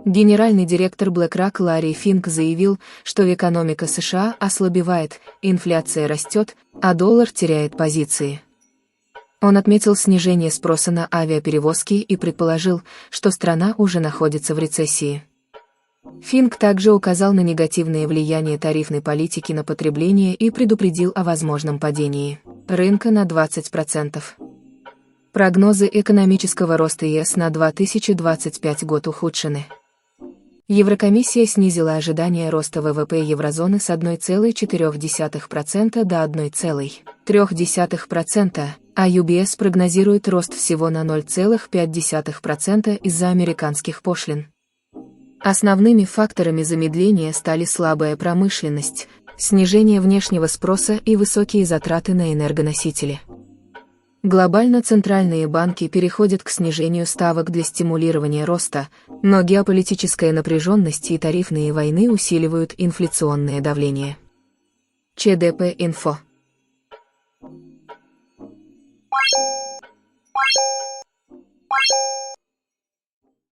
Генеральный директор BlackRock Ларри Финк заявил, что экономика США ослабевает, инфляция растет, а доллар теряет позиции. Он отметил снижение спроса на авиаперевозки и предположил, что страна уже находится в рецессии. Финк также указал на негативное влияние тарифной политики на потребление и предупредил о возможном падении рынка на 20%. Прогнозы экономического роста ЕС на 2025 год ухудшены. Еврокомиссия снизила ожидания роста ВВП еврозоны с 1,4% до 1,3%, а UBS прогнозирует рост всего на 0,5% из-за американских пошлин. Основными факторами замедления стали слабая промышленность, снижение внешнего спроса и высокие затраты на энергоносители. Глобально центральные банки переходят к снижению ставок для стимулирования роста, но геополитическая напряженность и тарифные войны усиливают инфляционное давление. ЧДП-инфо